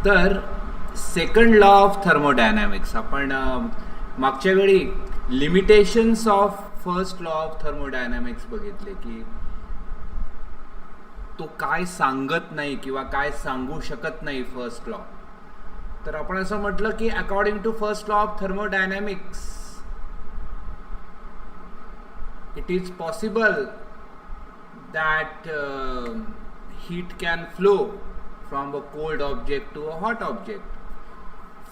तर second law of thermodynamics आपण मागच्या वेळी limitations of first law of thermodynamics बघितले की तो काय सांगत नाही किंवा काय सांगू शकत नाही फर्स्ट लॉ. तर आपण असं म्हटलं की according to first law of thermodynamics it is possible that heat can flow from a cold object to a hot object.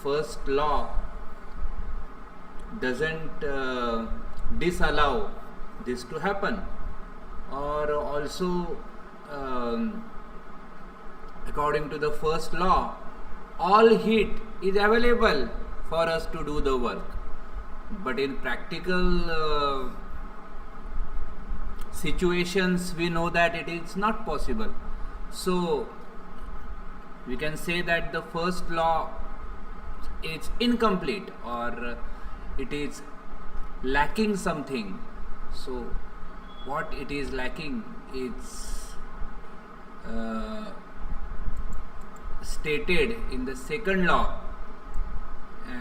First law doesn't disallow this to happen, or also according to the first law all heat is available for us to do the work, but in practical situations we know that it is not possible. So we can say that the first law is incomplete, or it is lacking something. So what it is lacking is stated in the second law,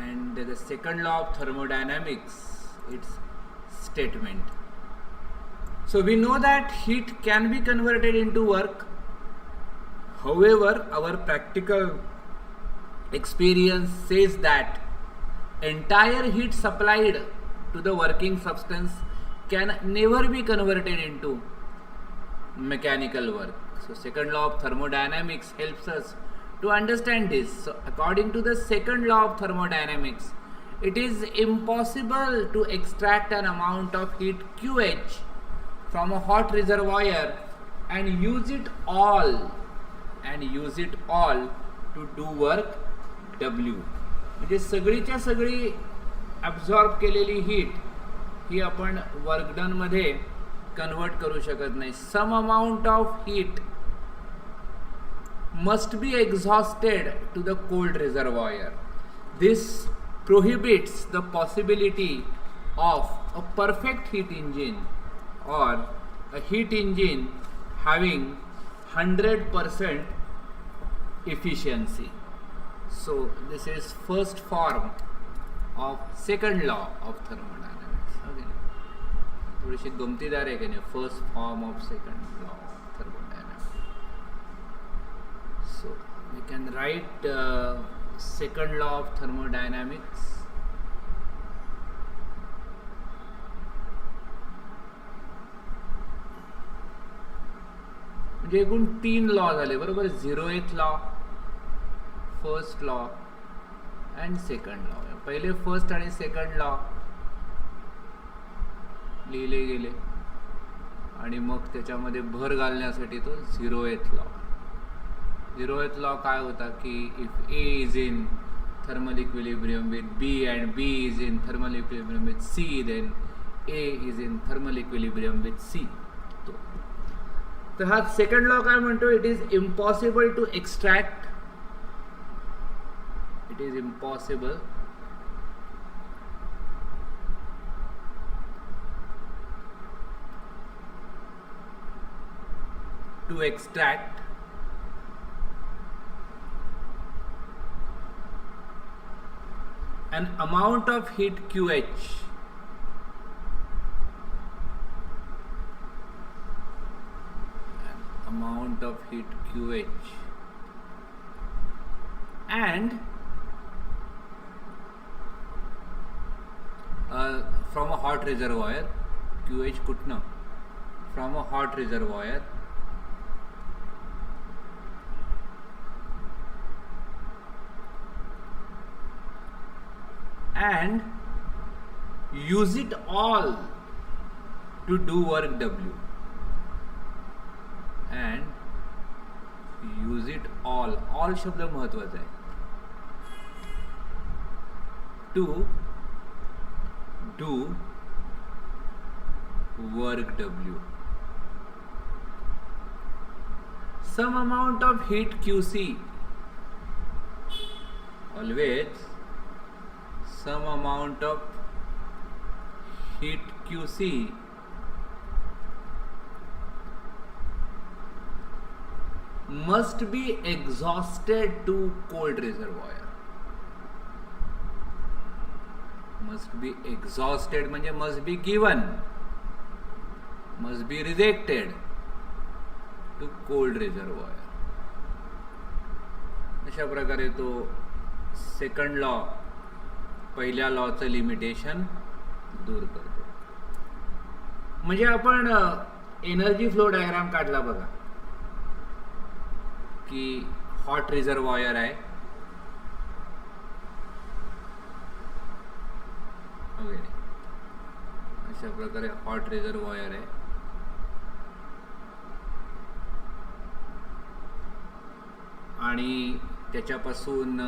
and the second law of thermodynamics, its statement. So we know that heat can be converted into work. However, our practical experience says that entire heat supplied to the working substance can never be converted into mechanical work. So second law of thermodynamics helps us to understand this. So according to the second law of thermodynamics, it is impossible to extract an amount of heat QH from a hot reservoir and use it all to do work W. म्हणजे सगळीच्या सगळी absorb केलेली heat ही आपण work done मध्ये convert करू शकत नाही. Some amount of heat must be exhausted to the cold reservoir. This prohibits the possibility of a perfect heat engine or a heat engine having 100% efficiency. So this is first form of second law of thermodynamics. Okay. थोडीशी गमतीदार आहे की नाही, first form of second law of thermodynamics. So we can write second law of thermodynamics. म्हणजे एकूण 3 law झाले बरोबर. 0th law, first law and second law. पहिले first आणि सेकंड लॉ लिहिले गेले आणि मग त्याच्यामध्ये भर घालण्यासाठी तो 0th लॉ. 0th लॉ काय होता की if A is in thermal equilibrium with B and B is in thermal equilibrium with C, then A is in thermal equilibrium with C. तर हा सेकंड लॉ काय म्हणतो, it is impossible to extract, it is impossible to extract an amount of heat QH and from a hot reservoir, QH कुठनं, from a hot reservoir and use it all to do work W. And use it all शब्द महत्वाचा आहे. To do work W. Some amount of heat QC, always some amount of heat QC must be exhausted to cold reservoir. Must be exhausted म्हणजे must be given, must be rejected to cold reservoir. अशा प्रकारे तो second law पहिल्या लॉचं limitation दूर करतो. म्हणजे आपण energy flow diagram काढला बघा की हॉट रिझर्वॉयर आहे वगैरे, अशा प्रकारे हॉट रिझर्वॉयर आहे. आणि त्याच्यापासून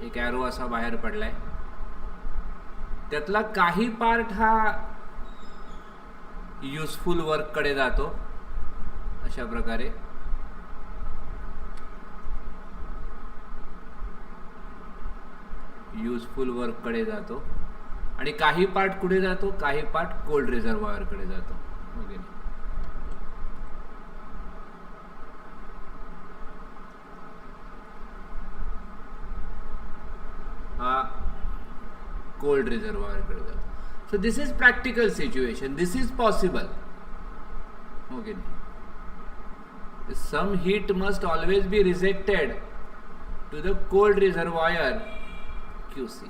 एक ॲरो असा बाहेर पडलाय. त्यातला काही पार्ट हा युजफुल वर्ककडे जातो अशा प्रकारे. युजफुल वर्ककडे जातो आणि काही पार्ट कुठे जातो, काही पार्ट कोल्ड रिझर्वॉयरकडे जातो वगैरे. हा कोल्ड रिझर्वॉयरकडे जातो. So this is practical situation. This is possible. Okay. Some heat must always be rejected to the cold reservoir QC.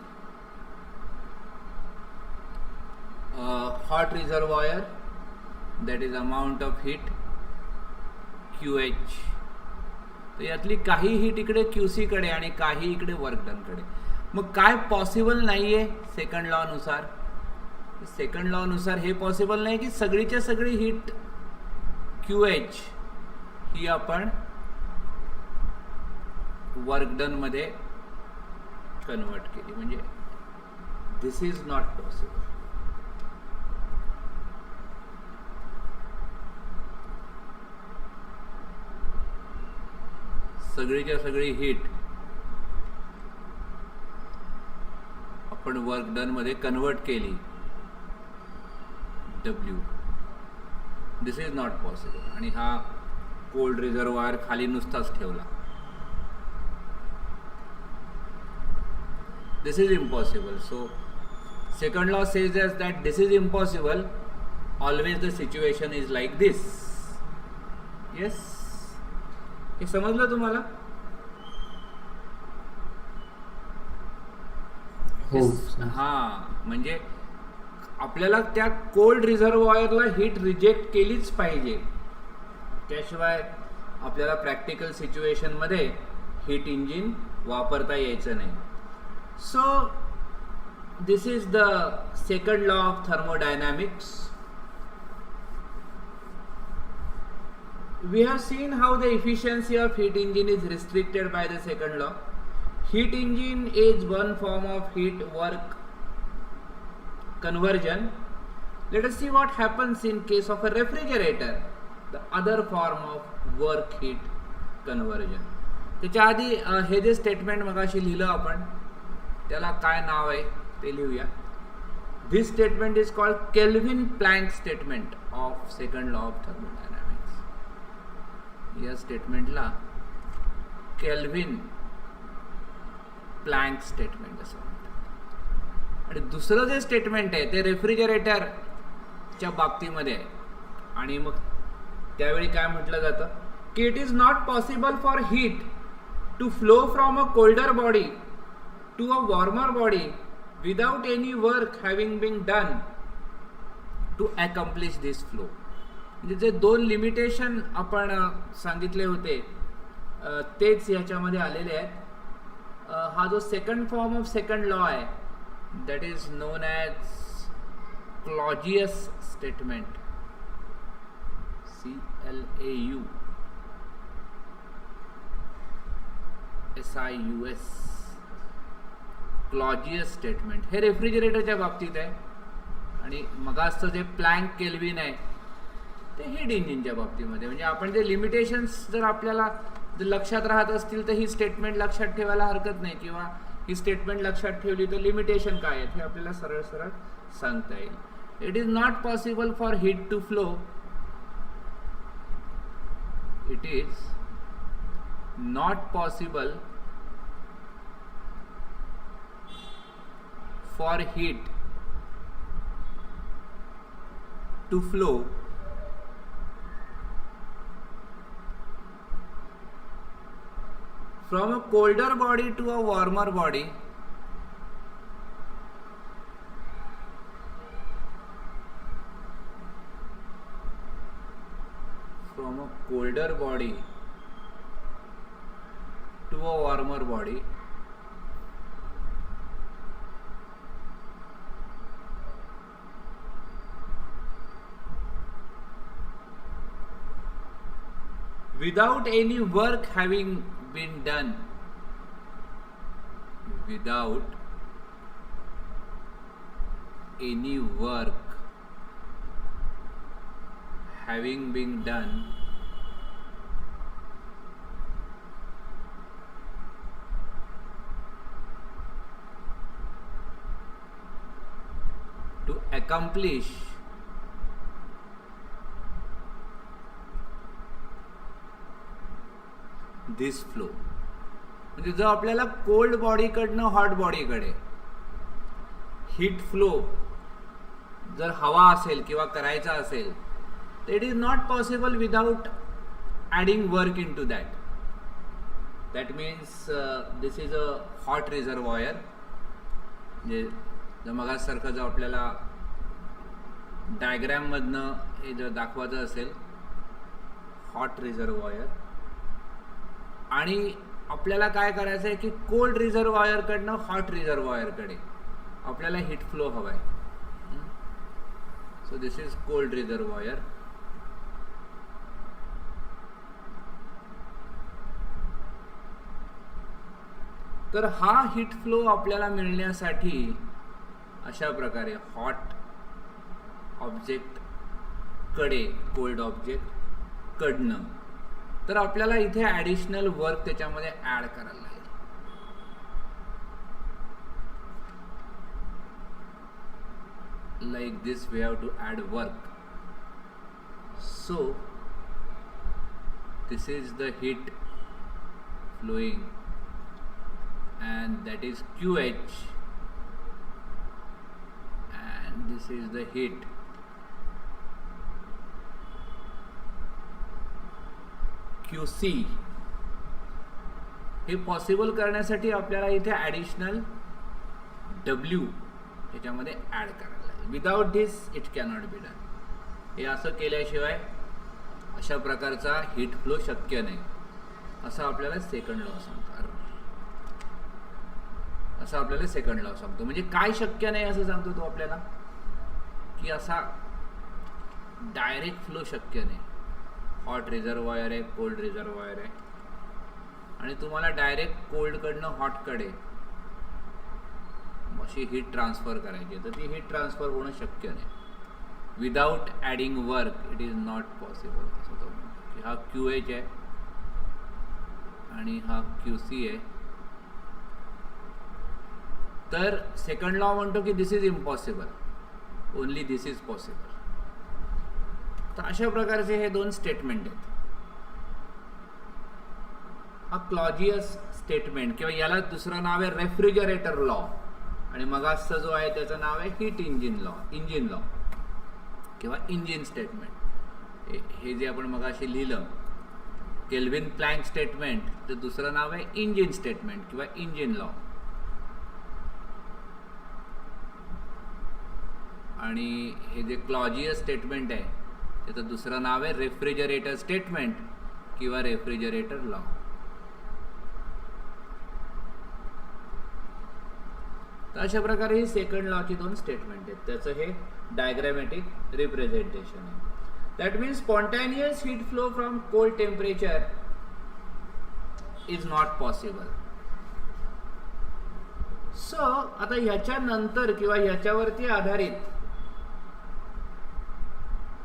Hot reservoir, that is amount of heat QH. तर यातली काही heat इकडे QC कडे आणि काही इकडे work done कडे. मग काय पॉसिबल नाहीये सेकंड लॉ नुसार? सेकंड लॉ नुसार हे पॉसिबल नाही की सगळीच्या सगळी हीट QH ही आपण वर्क डन मध्ये कन्वर्ट केली. म्हणजे दिस इज नॉट पॉसिबल. सगळीच्या सगळी हीट आपण वर्क डन मध्ये कन्वर्ट केली W. This is not possible. आणि हा कोल्ड रिझर्वॉयर खाली नुसताच ठेवला. This is impossible. So second law says us that this is impossible. Always the situation is like this. Yes, हे समजलं तुम्हाला? हा, म्हणजे आपल्याला त्या कोल्ड रिझर्वॉयरला हीट रिजेक्ट केलीच पाहिजे, त्याशिवाय आपल्याला प्रॅक्टिकल सिच्युएशनमध्ये हीट इंजिन वापरता यायचं नाही. सो this is the second law of thermodynamics. We have seen how the efficiency of heat engine is restricted by the second law. Heat engine is one form of heat work conversion. Let us see what happens in case of a refrigerator, the other form of work heat conversion. त्याच्या आधी हे जे statement मगाशी लिहिलं आपण, त्याला काय नाव आहे ते लिहूया. This statement is called Kelvin-Planck statement of second law of thermodynamics. या स्टेटमेंटला केल्विन प्लँक स्टेटमेंट असं म्हणतात. आणि दुसरं जे स्टेटमेंट आहे ते रेफ्रिजरेटरच्या बाबतीमध्ये आहे. आणि मग त्यावेळी काय म्हटलं जातं की it is not possible for heat to flow from a colder body to a warmer body without any work having been done to accomplish this flow. म्हणजे जे दोन लिमिटेशन आपण सांगितले होते तेच ह्याच्यामध्ये आलेले आहेत. हा जो second form of second law आहे that is known as Clausius statement. CLAU SIUS Clausius statement. हे रेफ्रिजरेटरच्या बाबतीत आहे. आणि मगाचं जे प्लँक केल्विन आहे ते हीट इंजिनच्या बाबतीमध्ये. म्हणजे आपण जे लिमिटेशन्स जर आपल्याला लक्षात राहत असतील तर ही स्टेटमेंट लक्षात ठेवायला हरकत नाही, किंवा ही स्टेटमेंट लक्षात ठेवली तर लिमिटेशन काय आहेत हे आपल्याला सरळ सरळ सांगता येईल. It is not possible for heat to flow. It is not possible for heat to flow from a colder body to a warmer body from a colder body to a warmer body without any work having been done, without any work having been done to accomplish this flow. म्हणजे जो आपल्याला cold बॉडीकडनं hot बॉडीकडे heat flow जर हवा असेल किंवा करायचा असेल तर it is not possible without adding work into that. That means this is a hot reservoir. म्हणजे जर मगासारखं जर आपल्याला डायग्रॅममधनं हे जर दाखवायचं असेल हॉट रिझर्वॉयर आणि आपल्याला काय करायचं आहे की कोल्ड रिझर्वॉयरकडनं हॉट रिझर्वॉयरकडे आपल्याला हीट फ्लो हवा आहे. So this is cold reservoir. तर हा हीट फ्लो आपल्याला मिळण्यासाठी अशा प्रकारे हॉट ऑब्जेक्ट कडे कोल्ड ऑब्जेक्ट कडनं तर आपल्याला इथे ॲडिशनल वर्क त्याच्यामध्ये ॲड करायला लागेल. like this we have to add work. So this is the heat flowing and that is QH and this is the heat QC. हे पॉसिबल करण्यासाठी आपल्याला इथे ॲडिशनल W त्याच्यामध्ये ॲड करायला लागेल. Without this it cannot be done. हे असं केल्याशिवाय अशा प्रकारचा हीट फ्लो शक्य नाही असं आपल्याला सेकंड लॉ सांगतो. असं आपल्याला सेकंड लॉ सांगतो. म्हणजे काय शक्य नाही असं सांगतो तो आपल्याला की असा डायरेक्ट फ्लो शक्य नाही. हॉट रिझर्वॉयर आहे, कोल्ड रिझर्वॉयर आहे आणि तुम्हाला डायरेक्ट कोल्डकडनं हॉटकडे अशी हीट ट्रान्सफर करायची तर ती हीट ट्रान्सफर होणं शक्य नाही. Without adding work it is not possible असं तो म्हणतो की हा QH आहे आणि हा QC आहे. तर सेकंड लॉ म्हणतो की this is impossible, only this is possible. तर अशा प्रकारचे हे दोन स्टेटमेंट आहेत. हा क्लॉजियस स्टेटमेंट किंवा याला दुसरं नाव आहे रेफ्रिजरेटर लॉ आणि मगाचा जो आहे त्याचं नाव आहे heat engine law, engine law किंवा इंजिन स्टेटमेंट. हे जे आपण मगाशी लिहिलं केल्विन प्लँक स्टेटमेंट तर दुसरं नाव आहे इंजिन स्टेटमेंट किंवा इंजिन लॉ. आणि हे जे क्लॉजियस स्टेटमेंट आहे त्याचं दुसरं नाव आहे रेफ्रिजरेटर स्टेटमेंट किंवा रेफ्रिजरेटर लॉ. तर अशा प्रकारे ही सेकंड लॉची दोन स्टेटमेंट आहेत. त्याचं हे डायग्रॅमॅटिक रिप्रेझेंटेशन आहे. That means spontaneous heat flow from cold temperature is not possible. So आता ह्याच्यानंतर किंवा ह्याच्यावरती आधारित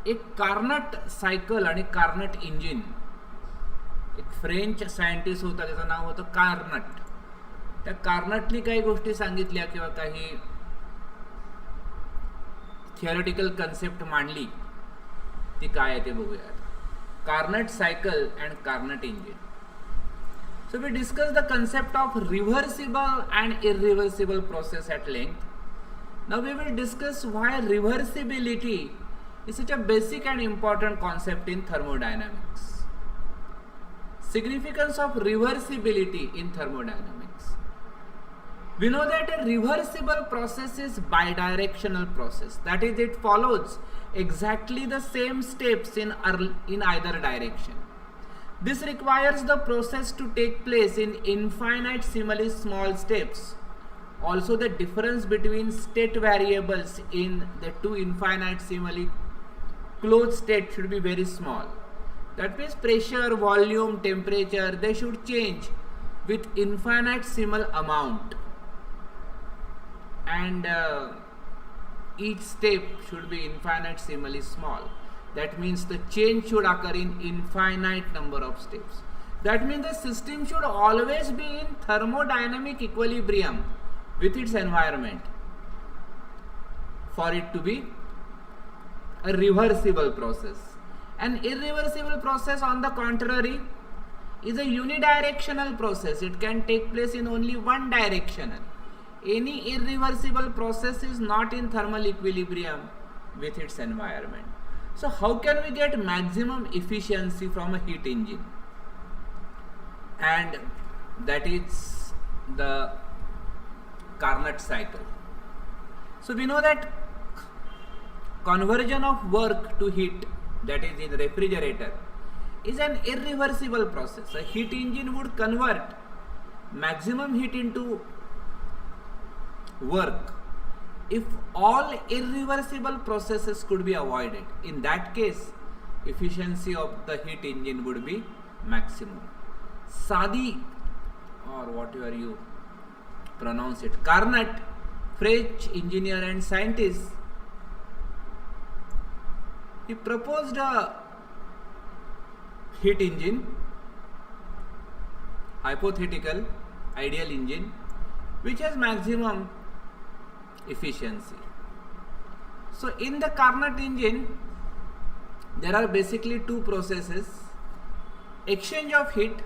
एक कार्नट सायकल आणि कार्नट इंजिन, एक फ्रेंच सायंटिस्ट होता त्याचं नाव होतं कार्नट. त्या कार्नटनी काही गोष्टी सांगितल्या किंवा काही थिअरिटिकल कन्सेप्ट मांडली. ती काय आहे ते बघूया. Carnot cycle and Carnot engine. So we discussed the concept of reversible and irreversible process at length. Now we will discuss why reversibility is such a basic and important concept in thermodynamics. Significance of reversibility in thermodynamics. We know that a reversible process is bidirectional process. That is, it follows exactly the same steps in either direction. This requires the process to take place in infinitesimally small steps. Also, the difference between state variables in the two infinitesimally closed states should be very small. That means pressure, volume, temperature, they should change with infinitesimal amount, and each step should be infinitesimally small. That means the change should occur in infinite number of steps. That means the system should always be in thermodynamic equilibrium with its environment for it to be a reversible process. An irreversible process, on the contrary, is a unidirectional process. It can take place in only one direction. Any irreversible process is not in thermal equilibrium with its environment. So how can we get maximum efficiency from a heat engine? And that is the Carnot cycle. So we know that conversion of work to heat, that is in refrigerator, is an irreversible process. A heat engine would convert maximum heat into work if all irreversible processes could be avoided. In that case, efficiency of the heat engine would be maximum. Sadi, or whatever you pronounce it, Carnot, French engineer and scientist, he proposed a heat engine, hypothetical ideal engine, which has maximum efficiency. So in the Carnot engine, there are basically two processes: exchange of heat,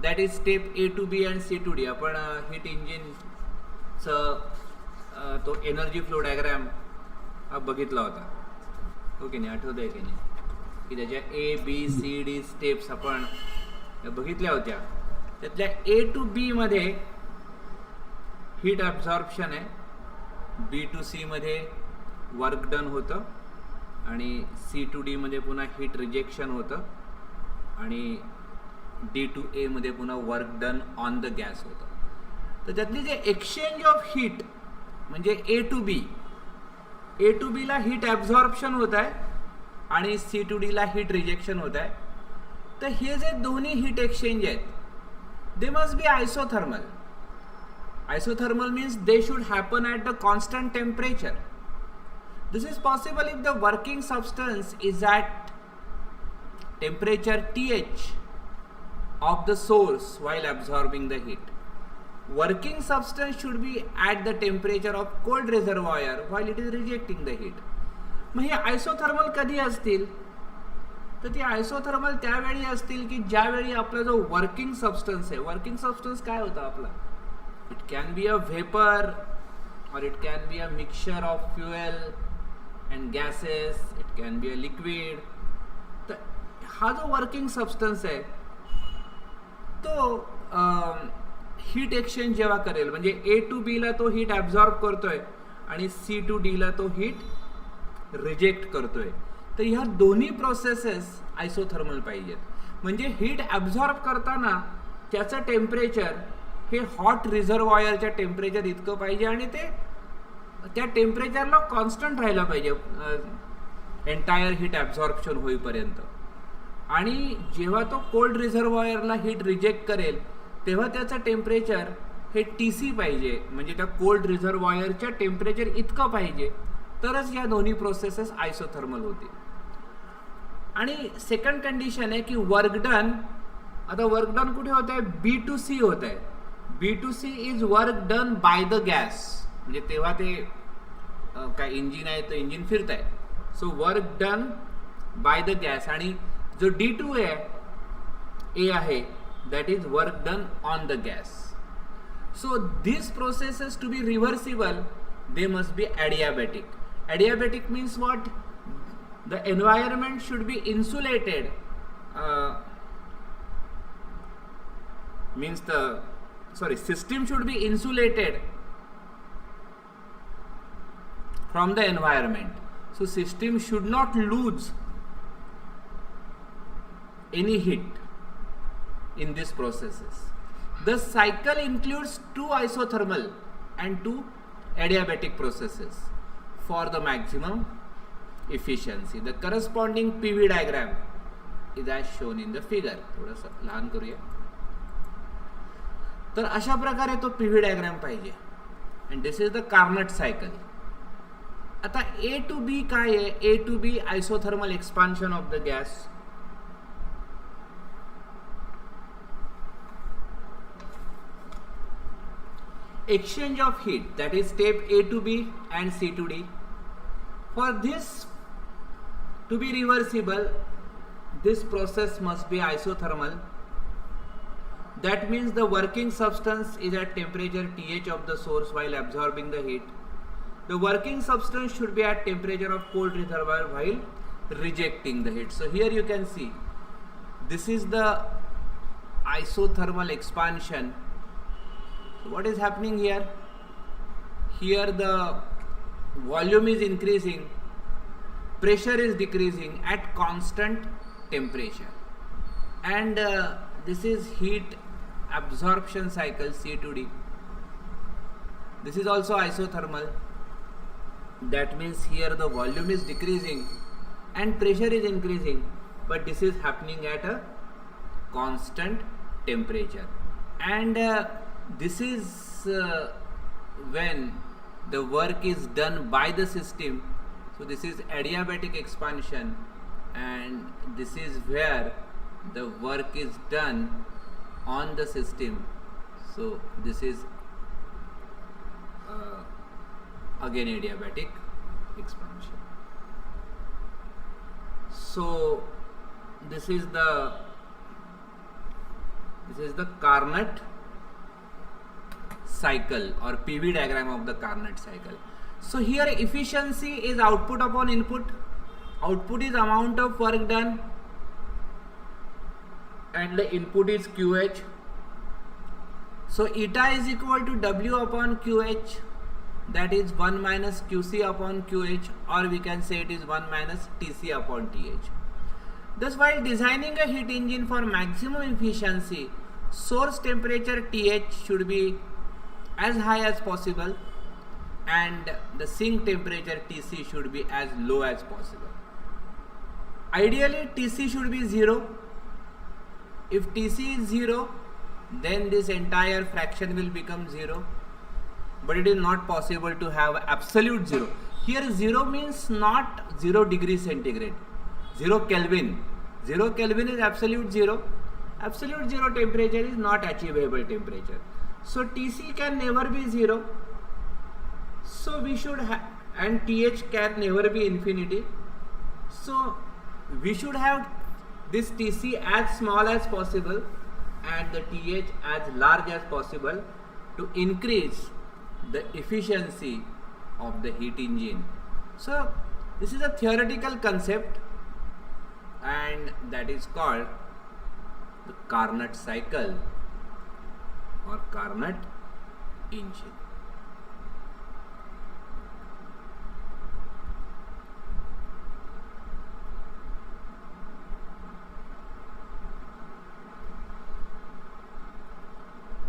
that is step A to B and C to D. आपण heat engine तो energy flow diagram बघितला होता, हो की नाही, आठवतंय की नाही, की त्याच्या A B C D steps आपण बघितल्या होत्या. त्यातल्या ए टू बी मध्ये हीट ॲब्झॉर्प्शन आहे, बी टू सी मध्ये वर्क डन होतं, आणि सी टू डी मध्ये पुन्हा हीट रिजेक्शन होतं, आणि डी टू ए मध्ये पुन्हा work done on the gas होतं. तर त्यातली जे एक्सचेंज ऑफ हीट म्हणजे ए टू बी ला हीट ॲब्झॉर्प्शन होत आहे आणि सी टू डी ला हीट रिजेक्शन होत आहे. तर हे जे दोन्ही हीट एक्सचेंज आहेत, they must be isothermal. Isothermal means they should happen at the constant temperature. This is possible if the working substance is at temperature TH of the source while absorbing the heat. Working substance should be at the temperature of cold reservoir while it is rejecting the heat. मग हे isothermal कधी असतील? तर ती isothermal त्यावेळी असतील की ज्यावेळी आपला जो वर्किंग सबस्टन्स आहे, वर्किंग सबस्टन्स काय होता आपला? It can be a vapor or it can be a mixture of fuel and gases, it can be a liquid. तर हा जो वर्किंग सबस्टन्स आहे तो हीट एक्सचेंज जेव्हा करेल, म्हणजे ए टू बी ला तो हीट ॲब्झॉर्ब करतोय आणि सी टू डी ला तो हीट रिजेक्ट करतोय, तर ह्या दोन्ही प्रोसेसेस आयसोथर्मल पाहिजेत. म्हणजे हीट ॲब्झॉर्ब करताना त्याचं टेम्परेचर हे हॉट रिझर्वॉयरच्या टेम्परेचर इतकं पाहिजे आणि ते त्या टेम्परेचरला कॉन्स्टंट राहायला पाहिजे एंटायर हीट ॲब्झॉर्प्शन होईपर्यंत. आणि जेव्हा तो कोल्ड रिझर्वॉयरला हीट रिजेक्ट करेल तेव्हा त्याचं टेम्परेचर हे TC पाहिजे, म्हणजे त्या कोल्ड रिझर्वॉयरच्या टेम्परेचर इतकं पाहिजे, तरच या दोन्ही प्रोसेसेस आयसोथर्मल होतील. आणि सेकंड कंडिशन आहे की वर्क डन, आता वर्क डन कुठे होत आहे? बी टू सी होत आहे. B to C is work done by the gas, म्हणजे तेव्हा ते काय इंजिन आहे तर इंजिन फिरत आहे. So work done by the gas. आणि जो D2 आहे, ए आहे, that is work done on the gas. So these processes to be reversible, they must be adiabatic. Adiabatic means what? The environment should be insulated, system should be insulated from the environment. So system should not lose any heat in these processes. The cycle includes two isothermal and two adiabatic processes for the maximum efficiency. The corresponding PV diagram is as shown in the figure. थोडंसं लहान करूया. तर अशा प्रकारे तो PV diagram पाहिजे. And this is the Carnot cycle. आता A to B काय आहे? A to B isothermal expansion of the gas. Exchange of heat, that is step A to B and C to D. For this to be reversible, this process must be isothermal. That means the working substance is at temperature TH of the source while absorbing the heat. The working substance should be at temperature of cold reservoir while rejecting the heat. So here you can see, this is the isothermal expansion. So what is happening here? Here the volume is increasing, pressure is decreasing at constant temperature, and this is heat absorption cycle C to D. This is also isothermal. That means here the volume is decreasing and pressure is increasing, but this is happening at a constant temperature, and this is when the work is done by the system. So this is adiabatic expansion, and this is where the work is done on the system. So this is again adiabatic expansion. So this is the Carnot cycle or PV diagram of the Carnot cycle. So here efficiency is output upon input. Output is amount of work done and the input is QH. So eta is equal to W upon QH, that is 1 minus QC upon QH, or we can say it is 1 minus TC upon TH. Thus while designing a heat engine for maximum efficiency, source temperature TH should be as high as possible and the sink temperature TC should be as low as possible. Ideally TC should be 0. If TC is 0, then this entire fraction will become 0, but it is not possible to have absolute 0. Here 0 means not 0 degrees centigrade, 0 Kelvin. 0 Kelvin is absolute 0. Absolute 0 temperature is not achievable temperature. So TC can never be 0. So we should have, and TH can never be infinity. So we should have this TC as small as possible and the TH as large as possible to increase the efficiency of the heat engine. So this is a theoretical concept, and that is called the Carnot cycle or Carnot engine.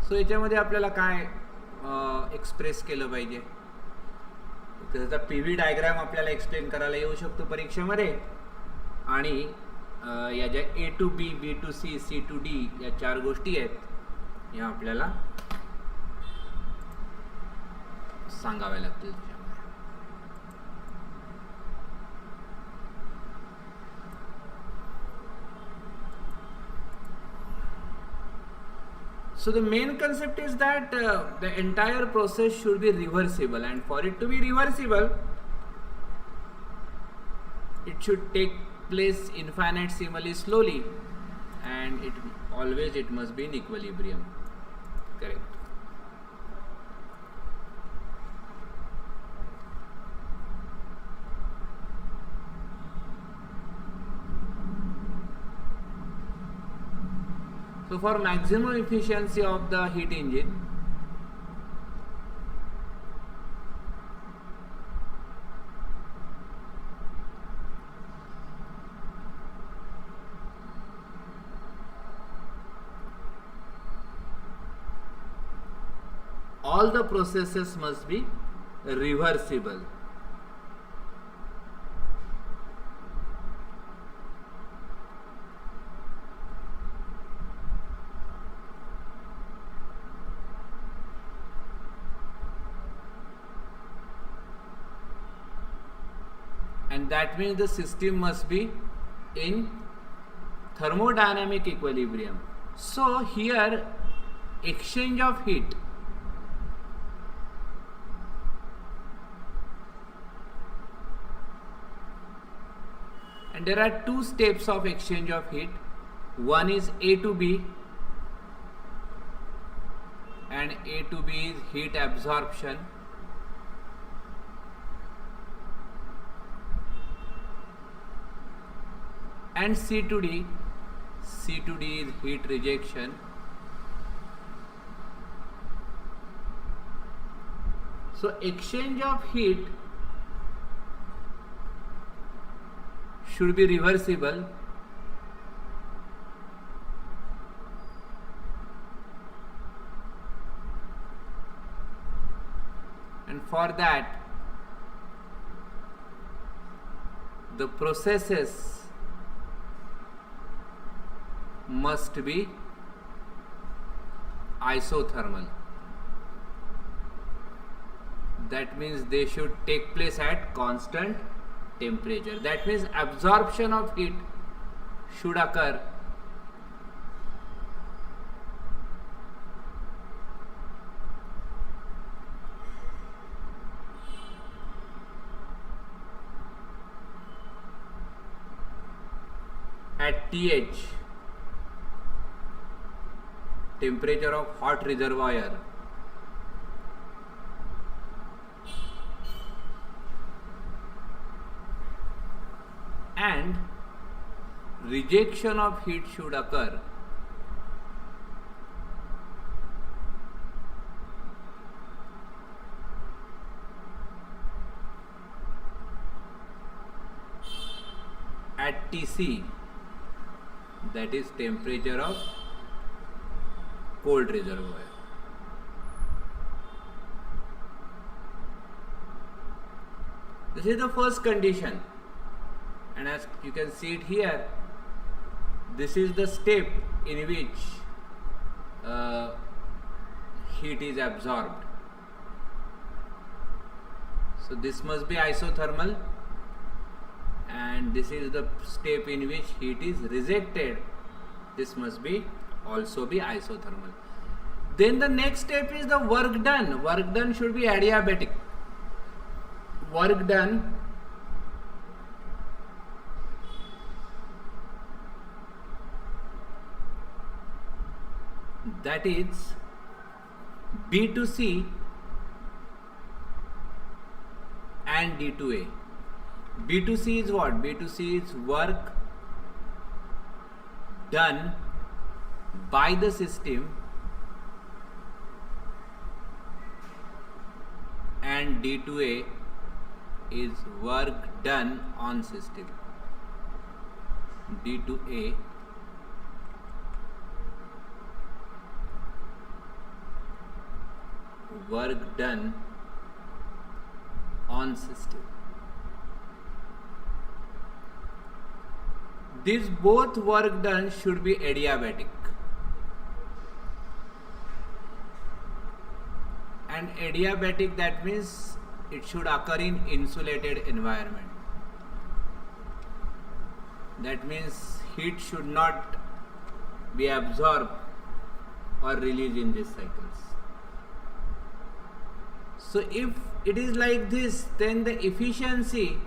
सो याच्यामध्ये आपल्याला काय express केलं पाहिजे, त्याचा PV diagram आपल्याला explain करायला येऊ शकतो परीक्षेमध्ये, आणि या ज्या A to B, B to C, C to D या 4 गोष्टी आहेत या आपल्याला सांगाव्या लागतील. So the main concept is that the entire process should be reversible, and for it to be reversible, it should take place infinitesimally slowly, and always it must be in equilibrium. Correct. So for maximum efficiency of the heat engine, all the processes must be reversible. And that means the system must be in thermodynamic equilibrium. So here exchange of heat and there are two steps of exchange of heat. One is A to B and A to B is heat absorption. And C to D is heat rejection. So exchange of heat should be reversible, and for that the processes must be isothermal. That means they should take place at constant temperature. That means absorption of heat should occur at TH, temperature of hot reservoir, and rejection of heat should occur at TC, that is temperature of cold reservoir. This is the first condition, and as you can see it here, this is the step in which heat is absorbed. So this must be isothermal, and this is the step in which heat is rejected. This must be also be isothermal. Then the next step is the work done. Work done should be adiabatic. Work done that is B to C and D to A. B to C is what? B to C is work done by the system, and D to A is work done on system. D to A work done on system. These both work done should be adiabatic. And adiabatic, that means it should occur in insulated environment. That means heat should not be absorbed or released in these cycles. So if it is like this, then the efficiency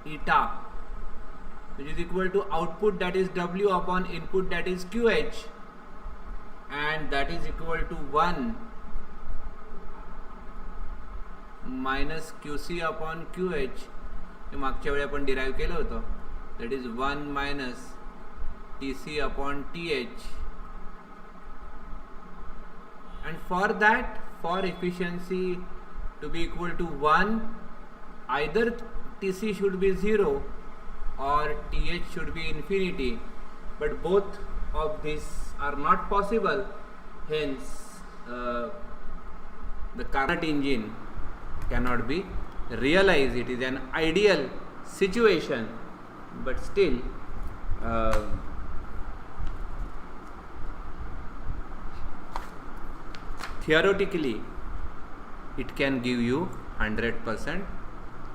eta which is equal to output, that is W, upon input, that is QH, and that is equal to 1 minus QC upon QH. हे मागच्या वेळी आपण derive केलं होतं. that is 1 minus TC upon TH, and for that, for efficiency to be equal to 1, either TC should be 0 or TH should be infinity, but both of these are not possible. Hence the Carnot engine cannot be realized. It is an ideal situation, but still theoretically it can give you 100%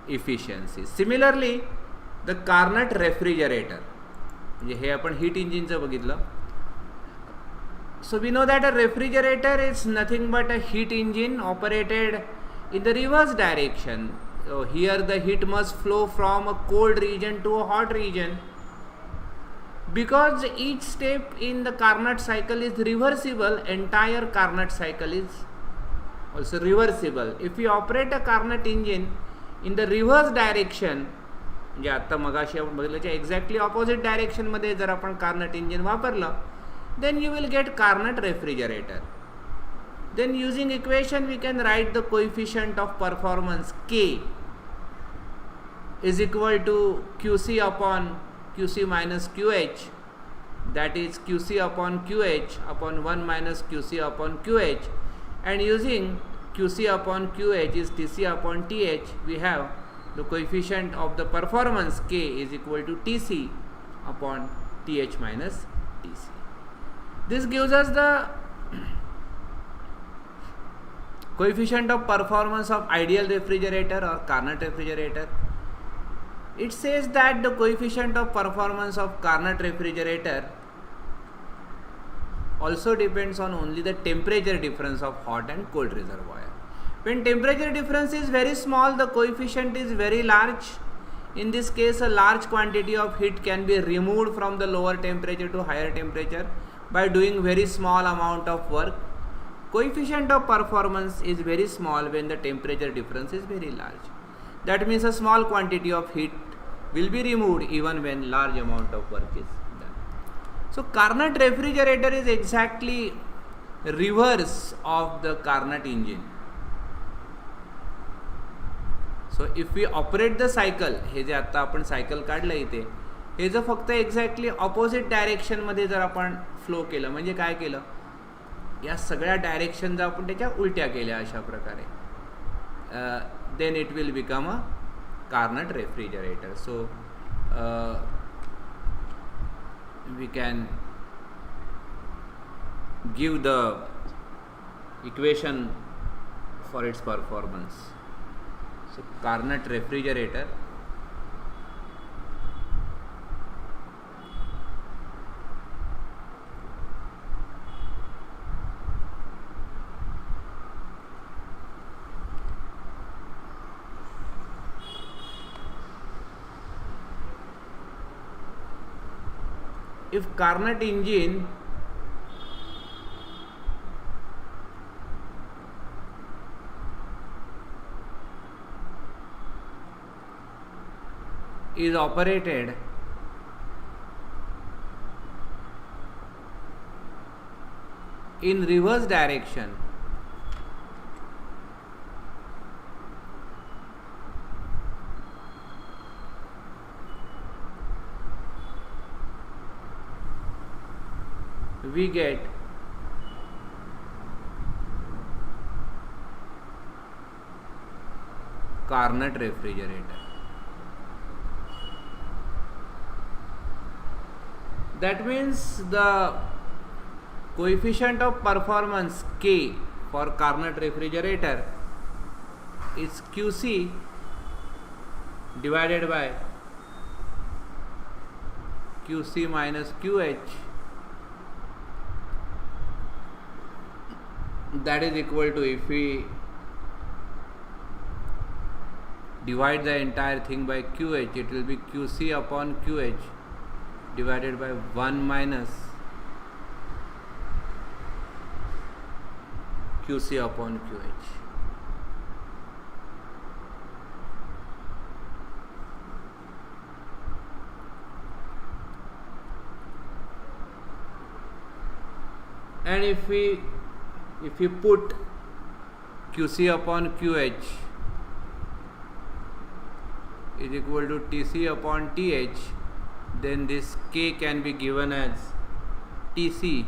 efficiency. Similarly, the Carnot refrigerator, म्हणजे हे आपण heat इंजिनचं बघितलं. So we know that a refrigerator is nothing but a heat engine operated in the reverse direction. So here the heat must flow from a cold region to a hot region. Because each step in the Carnot cycle is reversible, entire Carnot cycle is also reversible. If we operate a Carnot engine in the reverse direction, म्हणजे आता मगाशी आपण बघितलं exactly opposite direction मध्ये जर आपण Carnot engine वापरलं, then you will get Carnot refrigerator. Then using equation we can write the coefficient of performance K is equal to QC upon QC minus QH, that is QC upon QH upon 1 minus QC upon QH, and using QC upon QH is TC upon TH, we have the coefficient of the performance K is equal to TC upon TH minus TC. This gives us the coefficient of performance of ideal refrigerator or Carnot refrigerator. It says that the coefficient of performance of Carnot refrigerator also depends on only the temperature difference of hot and cold reservoir. When temperature difference is very small, the coefficient is very large. In this case, a large quantity of heat can be removed from the lower temperature to higher temperature by doing very small amount of work. Coefficient of performance is very small when the temperature difference is very large. That means a small quantity of heat will be removed even when large amount of work is done. So Carnot refrigerator is exactly reverse of the Carnot engine. So if we operate the cycle, हे जे आता आपण cycle काढलं इथे, हे जर फक्त exactly opposite direction मध्ये जर आपण flow केलं, म्हणजे काय केलं, या सगळ्या डायरेक्शन जर आपण त्याच्या उलट्या केल्या अशा प्रकारे, then it will become a Carnot refrigerator. So we can give the equation for its performance. So Carnot refrigerator if Carnot engine is operated in reverse direction, we get Carnot refrigerator. That means the coefficient of performance K for Carnot refrigerator is QC divided by QC minus QH, that is equal to, if we divide the entire thing by QH, it will be QC upon QH divided by 1 minus QC upon QH. And if we put QC upon QH is equal to TC upon TH, then this K can be given as TC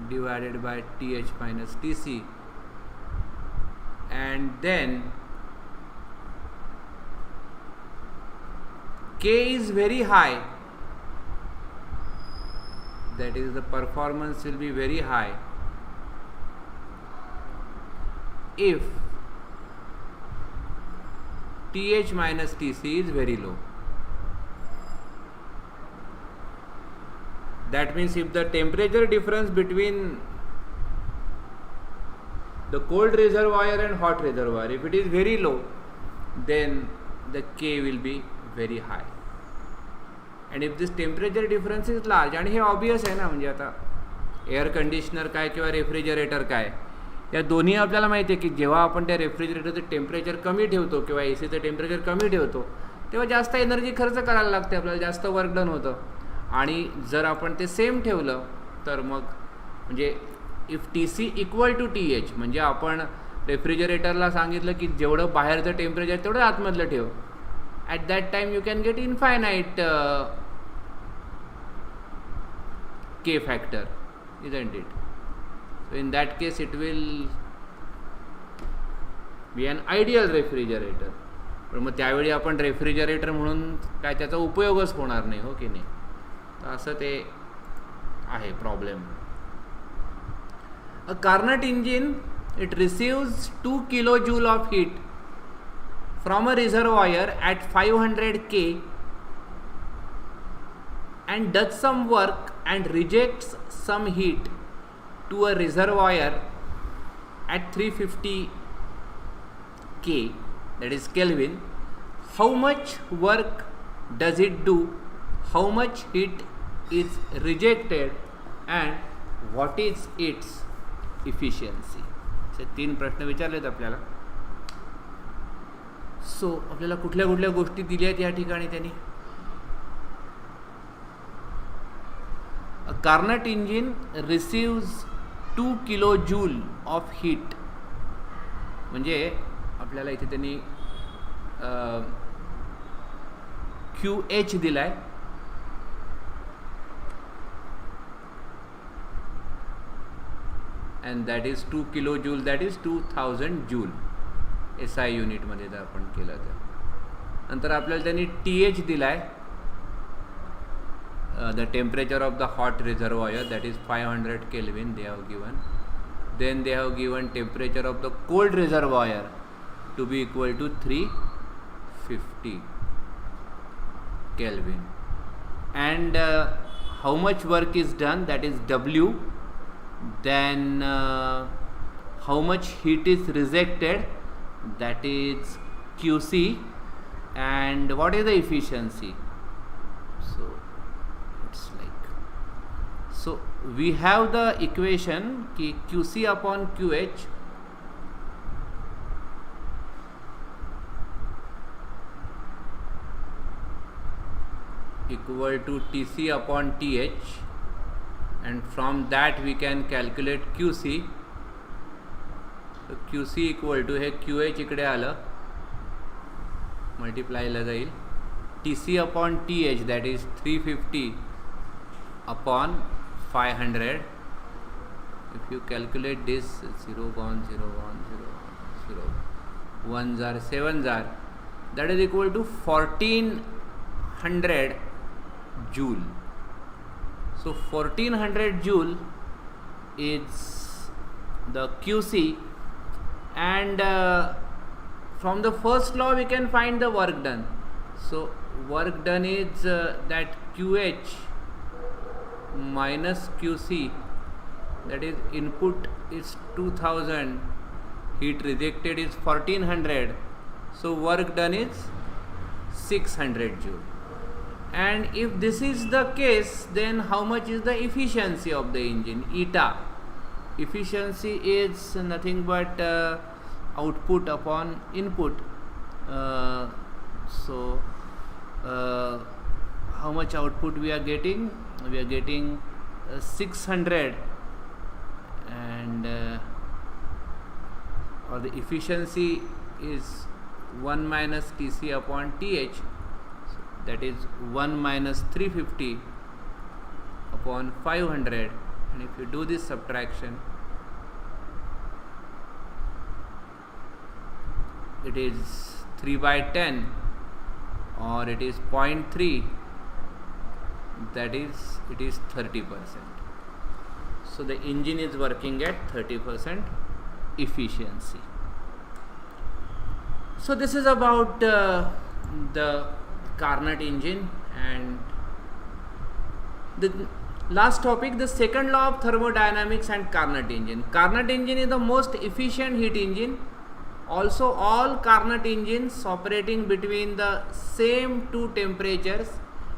divided by TH minus TC, and then K is very high, that is, the performance will be very high if TH minus TC is very low. That means if the temperature difference between the cold reservoir and hot reservoir, if it is very low, then the K will be very high. And if this temperature difference is large, आणि हे obvious आहे ना, म्हणजे आता air conditioner काय किंवा refrigerator काय, या दोन्ही आपल्याला माहिती आहे की जेव्हा आपण त्या रेफ्रिजरेटरचं टेम्परेचर कमी ठेवतो किंवा एसीचं टेम्परेचर कमी ठेवतो तेव्हा जास्त एनर्जी खर्च करायला लागते, आपल्याला जास्त वर्क डन होतं. आणि जर आपण ते सेम ठेवलं तर मग म्हणजे if TC equal to TH, म्हणजे आपण रेफ्रिजरेटरला सांगितलं की जेवढं बाहेरचं टेम्परेचर तेवढं आतमधलं ठेव, at that time you can get infinite K factor, isn't it? So in that case it will be an ideal refrigerator. पण मग त्यावेळी आपण रेफ्रिजरेटर म्हणून काय त्याचा उपयोगच होणार नाही, हो की नाही? तर असं ते आहे problem. A Carnot engine, it receives 2 kilojoule of heat from a reservoir at 500 K and does some work and rejects some heat to a reservoir at 350 K, that is Kelvin. How much work does it do? How much heat is rejected and what is its efficiency? असे 3 प्रश्न विचारलेत आपल्याला. सो आपल्याला कुठल्या कुठल्या गोष्टी दिल्या आहेत या ठिकाणी त्यांनी. A Carnot engine receives 2 kilojoule of heat, म्हणजे आपल्याला इथे त्यांनी QH दिलाय, and that is 2 kilojoule, that is 2000 joule SI unit मध्ये जर आपण केलं तर. नंतर आपल्याला त्यांनी TH दिलाय, the temperature of the hot reservoir, that is 500 Kelvin they have given. Then they have given temperature of the cold reservoir to be equal to 350 Kelvin, and how much work is done, that is W. Then how much heat is rejected, that is QC, and what is the efficiency. So we have the equation कि QC upon QH equal to TC upon TH, and from that we can calculate QC. So QC equal to hey QH इकडे आलं, मल्टिप्लायला जाईल, TC upon TH, that is 350 upon 500. If you calculate this, 0 1 0 1 0 0 1s are 7s are, that is equal to 1400 joule. So 1400 joule is the QC, and from the first law we can find the work done. So work done is that QH minus QC, that is input is 2000, heat rejected is 1400, So work done is 600 joule. And if this is the case, then how much is the efficiency of the engine? Eta. Efficiency is nothing but output upon input. So how much output we are getting? We are getting 600, and or the efficiency is 1 minus Tc upon Th, so that is 1 minus 350 upon 500, and if you do this subtraction, it is 3 by 10 or it is 0.3, that is, it is 30%. So the engine is working at 30% efficiency. So this is about the Carnot engine. And the last topic, the second law of thermodynamics and Carnot engine. Carnot engine is the most efficient heat engine. Also, all Carnot engines operating between the same two temperatures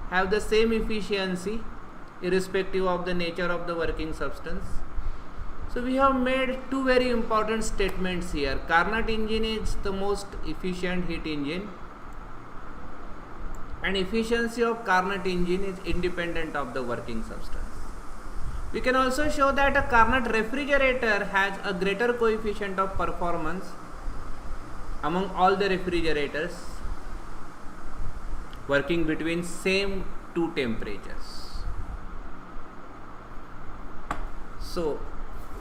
have the same efficiency irrespective of the nature of the working substance. So we have made two very important statements here. Carnot engine is the most efficient heat engine, and efficiency of Carnot engine is independent of the working substance. We can also show that a Carnot refrigerator has a greater coefficient of performance among all the refrigerators working between same two temperatures. So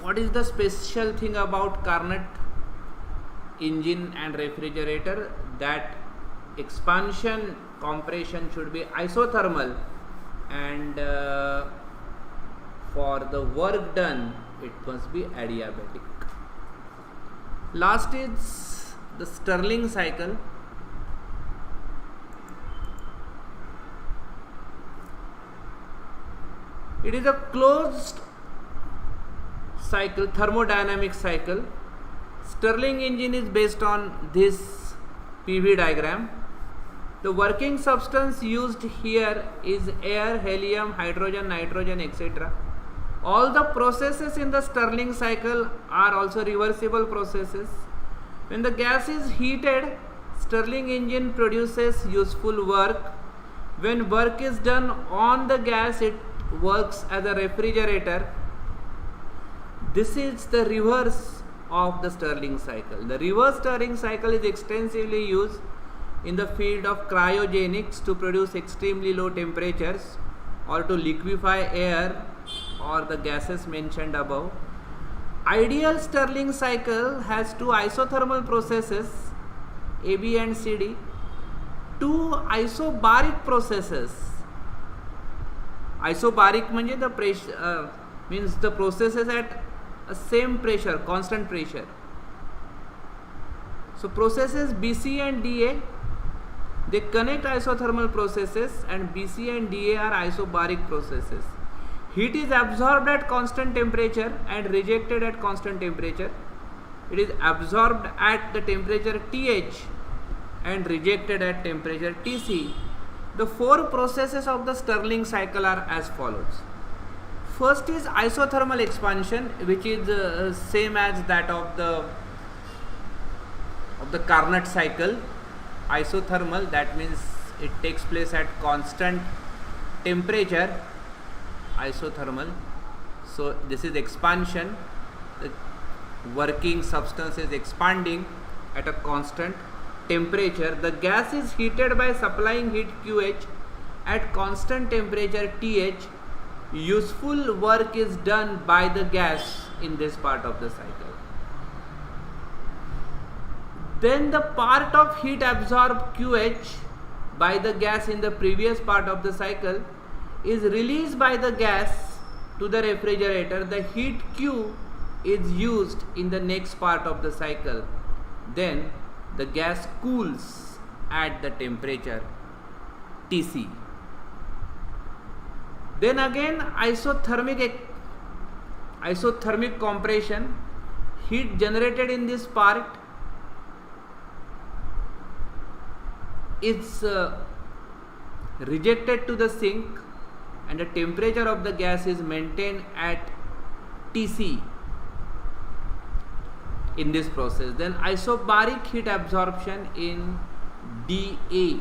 what is the special thing about Carnot engine and refrigerator? That expansion compression should be isothermal, and for the work done it must be adiabatic. Last is the Stirling cycle. It is a closed cycle, thermodynamic cycle. Stirling engine is based on this PV diagram. The working substance used here is air, helium, hydrogen, nitrogen, etc. All the processes in the Stirling cycle are also reversible processes. When the gas is heated, Stirling engine produces useful work. When work is done on the gas, it works as a refrigerator. This is the reverse of the Stirling cycle. The reverse Stirling cycle is extensively used in the field of cryogenics to produce extremely low temperatures or to liquefy air or the gases mentioned above. Ideal Stirling cycle has two isothermal processes, AB and CD, two isobaric processes. Isobaric means the pressure means the processes at a same pressure, constant pressure. So processes BC and DA, they connect isothermal processes, and BC and DA are isobaric processes. Heat is absorbed at constant temperature and rejected at constant temperature. It is absorbed at the temperature TH and rejected at temperature TC. The four processes of the Stirling cycle are as follows. First is isothermal expansion, which is same as that of the Carnot cycle. Isothermal, that means it takes place at constant temperature. Isothermal. So this is expansion. The working substance is expanding at a constant temperature. The gas is heated by supplying heat QH at constant temperature TH. Useful work is done by the gas in this part of the cycle. Then the part of heat absorbed QH by the gas in the previous part of the cycle is released by the gas to the refrigerator. The heat Q is used in the next part of the cycle. Then the gas cools at the temperature TC. Then again isothermic compression. Heat generated in this part is rejected to the sink and the temperature of the gas is maintained at Tc in this process, then isobaric heat absorption in dA.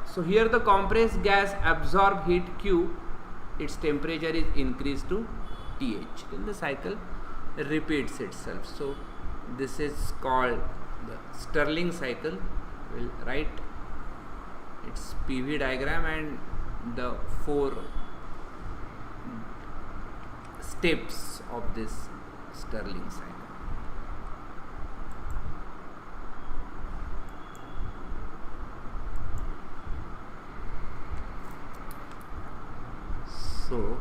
So here the compressed gas absorb heat Q, its temperature is increased to Th. Then the cycle repeats itself. So this is called the Stirling cycle. We'll write its PV diagram and the 4 steps of this Stirling cycle. So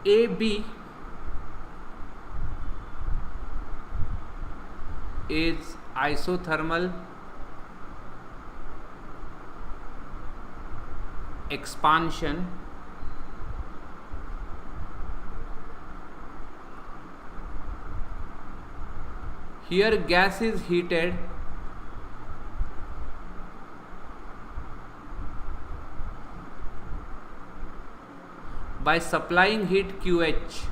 AB is isothermal expansion here gas is heated by supplying heat QH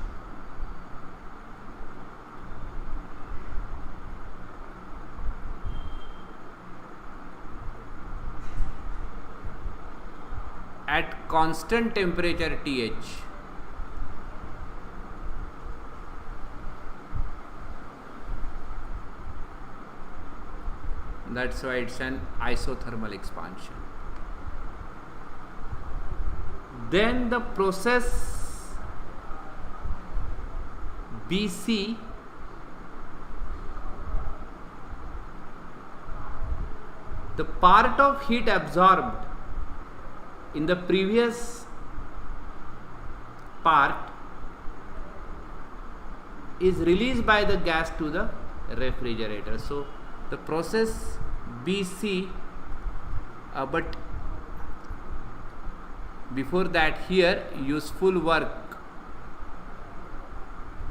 at constant temperature Th. That's why it's an isothermal expansion. Then the process BC the part of heat absorbed in the previous part is released by the gas to the refrigerator. So the process BC, but before that here useful work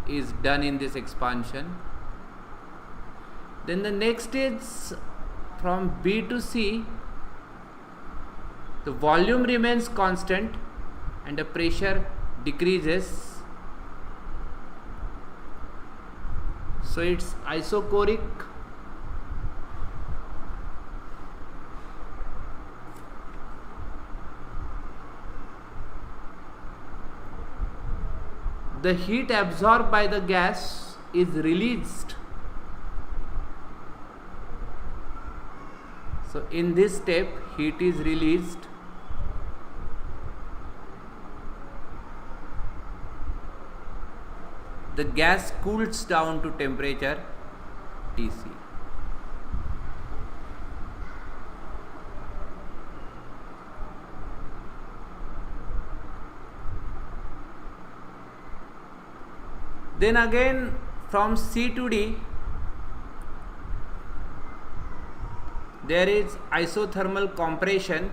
is done in this expansion. Then the next is from B to C, the volume remains constant and the pressure decreases. So it's isochoric the heat absorbed by the gas is released. So in this step heat is released the gas cools down to temperature Tc. Then again from C to D there is isothermal compression.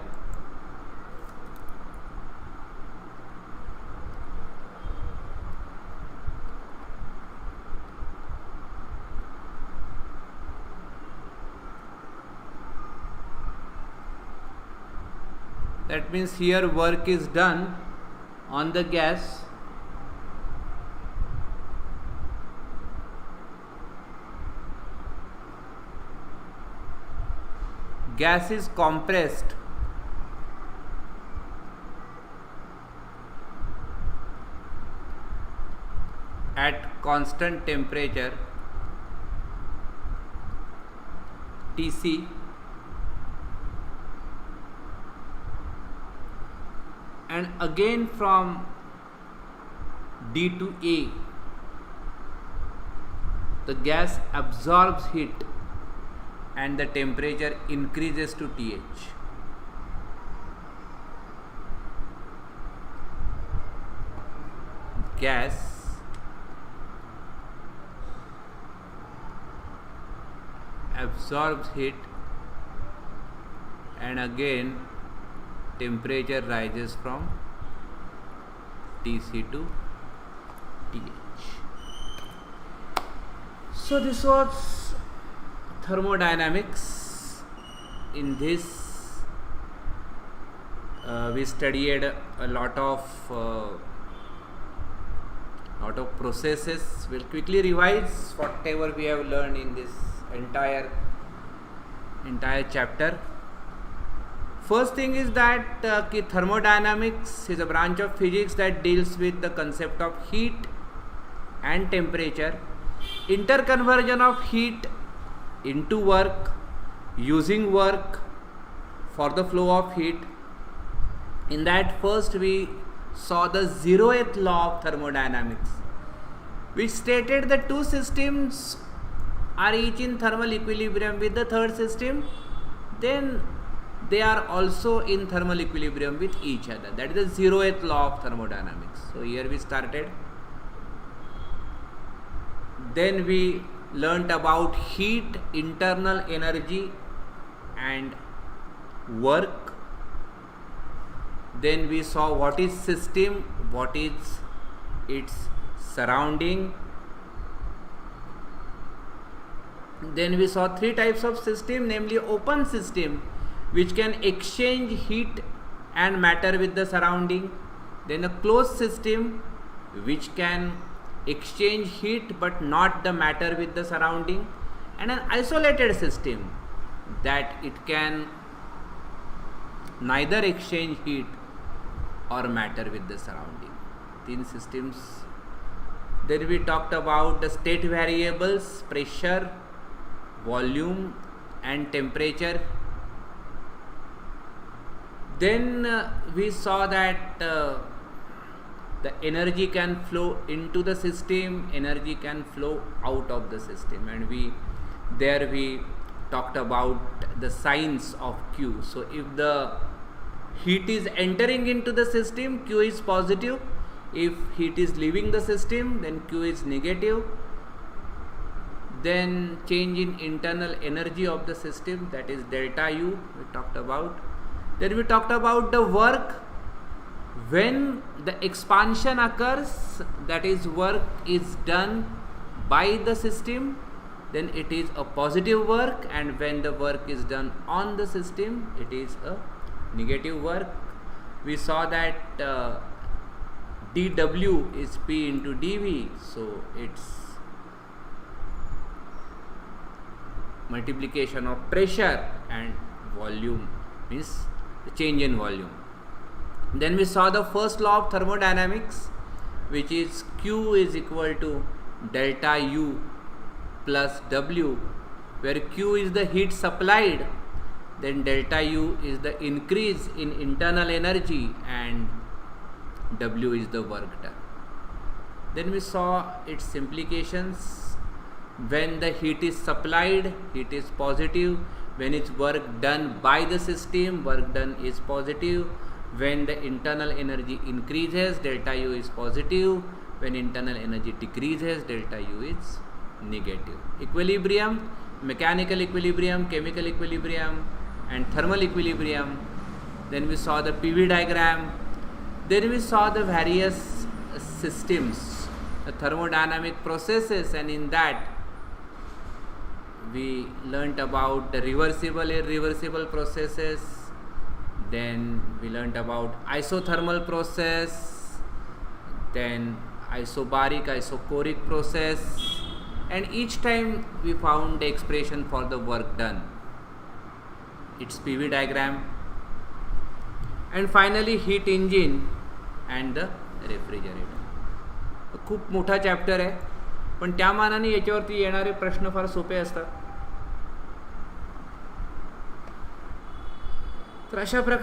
That means here work is done on the gas. Gas is compressed at constant temperature Tc and again from D to A the gas absorbs heat and the temperature increases to Th. Gas absorbs heat, and again temperature rises from Tc to Th. So this was thermodynamics. In this we studied a lot of processes. We'll quickly revise whatever we have learned in this entire chapter. First thing is that thermodynamics is a branch of physics that deals with the concept of heat and temperature, interconversion of heat into work, using work for the flow of heat. In that, first we saw the 0th law of thermodynamics, which stated the two systems are each in thermal equilibrium with the third system, then they are also in thermal equilibrium with each other. That is the 0th law of thermodynamics. So here we started. Then we learnt about heat, internal energy and work. Then we saw what is system, what is its surrounding. Then we saw three types of system, namely open system, which can exchange heat and matter with the surrounding. Then a closed system, which can exchange heat but not the matter with the surrounding. And an isolated system, that it can neither exchange heat or matter with the surrounding. Three systems. Then we talked about the state variables, pressure, volume and temperature. Then we saw that the energy can flow into the system, energy can flow out of the system, and we talked about the signs of Q. So if the heat is entering into the system, Q is positive. If heat is leaving the system, then Q is negative. Then change in internal energy of the system, that is delta U, we talked about. Then we talked about the work. When the expansion occurs, that is work is done by the system, then it is a positive work, and when the work is done on the system, it is a negative work. We saw that dW is P into dV, so it's multiplication of pressure and volume, means the change in volume. Then we saw the first law of thermodynamics, which is Q is equal to delta U plus W, where Q is the heat supplied, then delta U is the increase in internal energy, and W is the work done. Then we saw its implications. When the heat is supplied, heat is positive. When it's work done by the system, work done is positive. When the internal energy increases, delta U is positive. When internal energy decreases, delta U is negative. Equilibrium, mechanical equilibrium, chemical equilibrium and thermal equilibrium. Then we saw the PV diagram. Then we saw the various systems, the thermodynamic processes, and in that we learnt about the reversible, irreversible processes. Then we learnt about isothermal process, then isobaric, isochoric process, and each time we found the expression for the work done, its PV diagram, and finally heat engine and the refrigerator. खूप मोठा chapter आहे, पण त्या मानाने याच्यावरती येणारे प्रश्न फार सोपे असतात. तर अशा प्रकारे